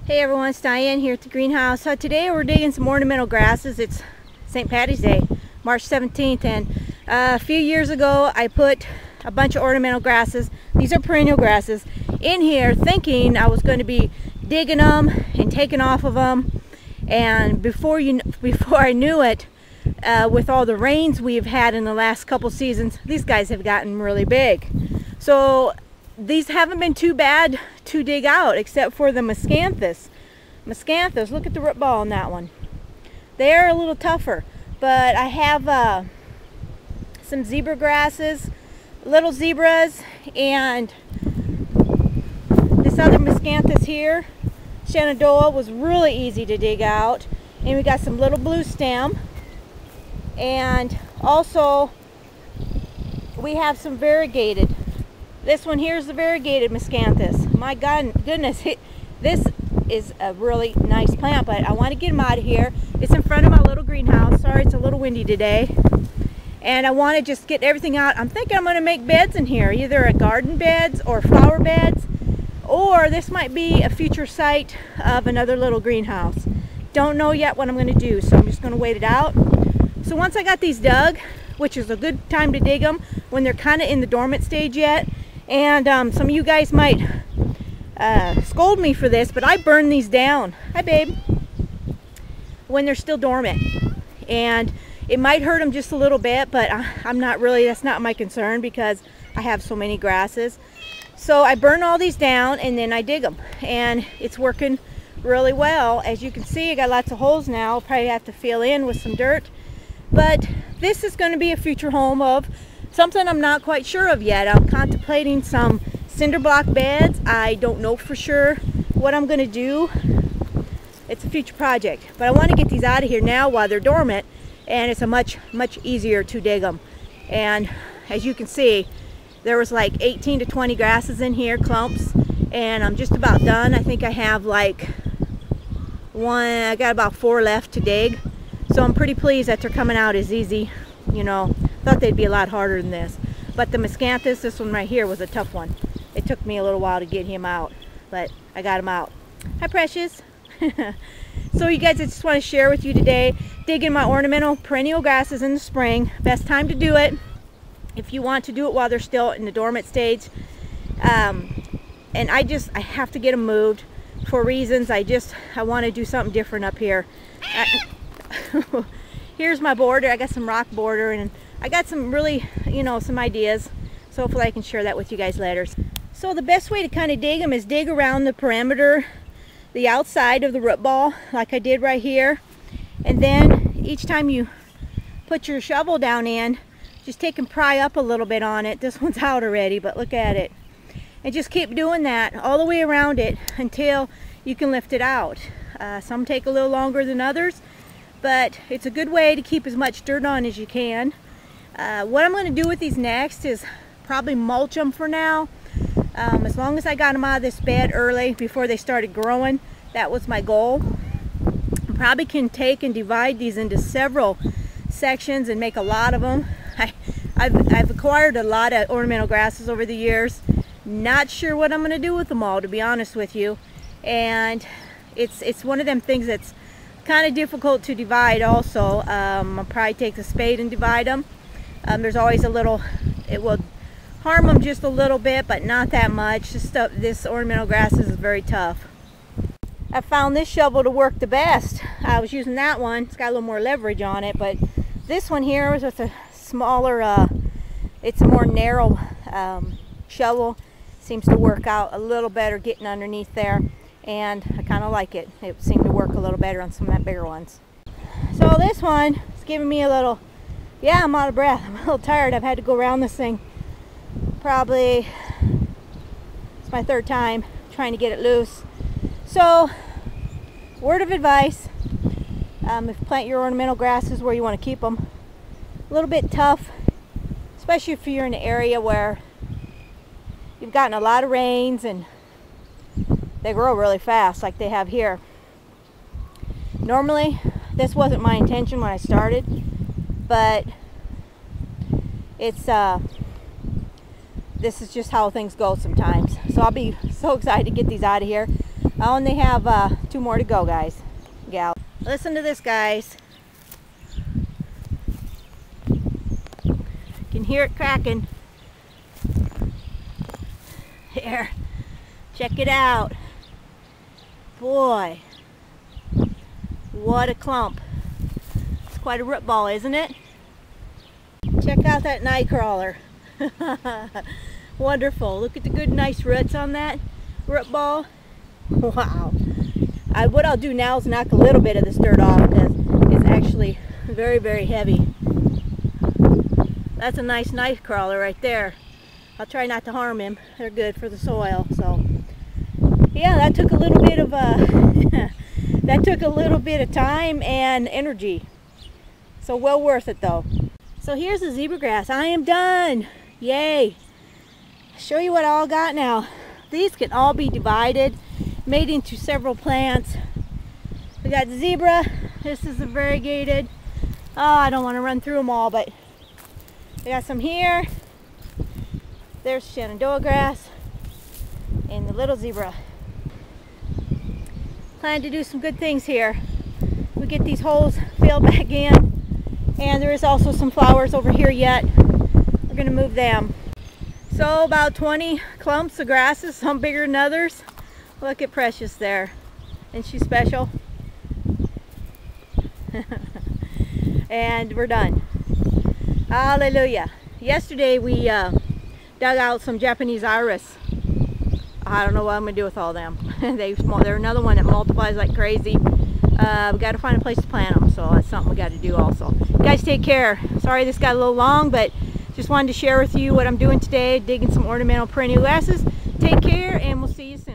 Hey everyone, it's Diane here at the greenhouse. So today we're digging some ornamental grasses. It's St. Patty's Day, March 17th, and a few years ago I put a bunch of ornamental grasses, these are perennial grasses, in here thinking I was going to be digging them and taking off of them. And before I knew it, with all the rains we've had in the last couple seasons, these guys have gotten really big. So these haven't been too bad to dig out, except for the miscanthus. Look at the root ball on that one. They're a little tougher, but I have some zebra grasses, little zebras, and this other miscanthus here, Shenandoah, was really easy to dig out. And we got some little blue stem, and also we have some variegated. This one here is the variegated miscanthus. My goodness, this is a really nice plant, but I want to get them out of here. It's in front of my little greenhouse. Sorry, it's a little windy today. And I want to just get everything out. I'm thinking I'm going to make beds in here, either a garden beds or flower beds, or this might be a future site of another little greenhouse. Don't know yet what I'm going to do, so I'm just going to wait it out. So once I got these dug, which is a good time to dig them when they're kind of in the dormant stage yet. And some of you guys might scold me for this, but I burn these down. Hi, babe. When they're still dormant. And it might hurt them just a little bit, but I'm not really, that's not my concern because I have so many grasses. So I burn all these down and then I dig them. And it's working really well. As you can see, I got lots of holes now. I'll probably have to fill in with some dirt. But this is going to be a future home of something I'm not quite sure of yet. I'm contemplating some cinder block beds. I don't know for sure what I'm going to do. It's a future project, but I want to get these out of here now while they're dormant, and it's a much easier to dig them. And as you can see, there was like 18 to 20 grasses in here, clumps, and I'm just about done. I think I have like I got about 4 left to dig, so I'm pretty pleased that they're coming out as easy. You know, thought they'd be a lot harder than this. But the miscanthus, this one right here, was a tough one. It took me a little while to get him out, but I got him out. Hi, Precious. So you guys, I just want to share with you today, digging my ornamental perennial grasses in the spring. Best time to do it if you want to do it while they're still in the dormant stage. And I have to get them moved for reasons. I want to do something different up here. Here's my border. I got some rock border, and I got some really, some ideas. So hopefully I can share that with you guys later. So the best way to kind of dig them is dig around the perimeter, the outside of the root ball, like I did right here. And then each time you put your shovel down in, just take and pry up a little bit on it. This one's out already, but look at it. And just keep doing that all the way around it until you can lift it out. Some take a little longer than others, but it's a good way to keep as much dirt on as you can. What I'm going to do with these next is probably mulch them for now. As long as I got them out of this bed early before they started growing, that was my goal. I probably can take and divide these into several sections and make a lot of them. I've acquired a lot of ornamental grasses over the years. Not sure what I'm going to do with them all, to be honest with you. And it's one of them things that's kind of difficult to divide also. I'll probably take the spade and divide them. There's always a little, it will harm them just a little bit, but not that much. This ornamental grass is very tough. I found this shovel to work the best. I was using that one. It's got a little more leverage on it, but this one here is with a smaller, it's a more narrow shovel. Seems to work out a little better getting underneath there, and I kind of like it. It seemed to work a little better on some of that bigger ones. So this one is giving me a little, yeah, I'm out of breath. I'm a little tired. I've had to go around this thing probably, it's my 3rd time trying to get it loose. So, word of advice, if you plant your ornamental grasses where you want to keep them, a little bit tough, especially if you're in an area where you've gotten a lot of rains and they grow really fast like they have here. Normally, this wasn't my intention when I started, but it's this is just how things go sometimes. So I'll be so excited to get these out of here. I only have 2 more to go, guys. Gal. Listen to this, guys. Can hear it cracking. There. Check it out. Boy. What a clump. It's quite a root ball, isn't it? Check out that night crawler. Wonderful. Look at the good nice roots on that root ball. Wow. What I'll do now is knock a little bit of this dirt off because it's actually very, very heavy. That's a nice night crawler right there. I'll try not to harm him. They're good for the soil. So yeah, that took a little bit of that took a little bit of time and energy. So well worth it though. So here's the zebra grass. I am done. Yay. Show you what I all got now. These can all be divided, made into several plants. We got zebra. This is a variegated. Oh, I don't want to run through them all, but we got some here. There's Shenandoah grass and the little zebra. Plan to do some good things here. We get these holes filled back in, and there is also some flowers over here yet. We're going to move them. So about 20 clumps of grasses, some bigger than others. Look at Precious there. Isn't she special? And we're done. Hallelujah. Yesterday we dug out some Japanese iris. I don't know what I'm going to do with all them. They're another one that multiplies like crazy. We got to find a place to plant them, so that's something we got to do also. You guys take care. Sorry this got a little long, but just wanted to share with you what I'm doing today, digging some ornamental perennial grasses. Take care, and we'll see you soon.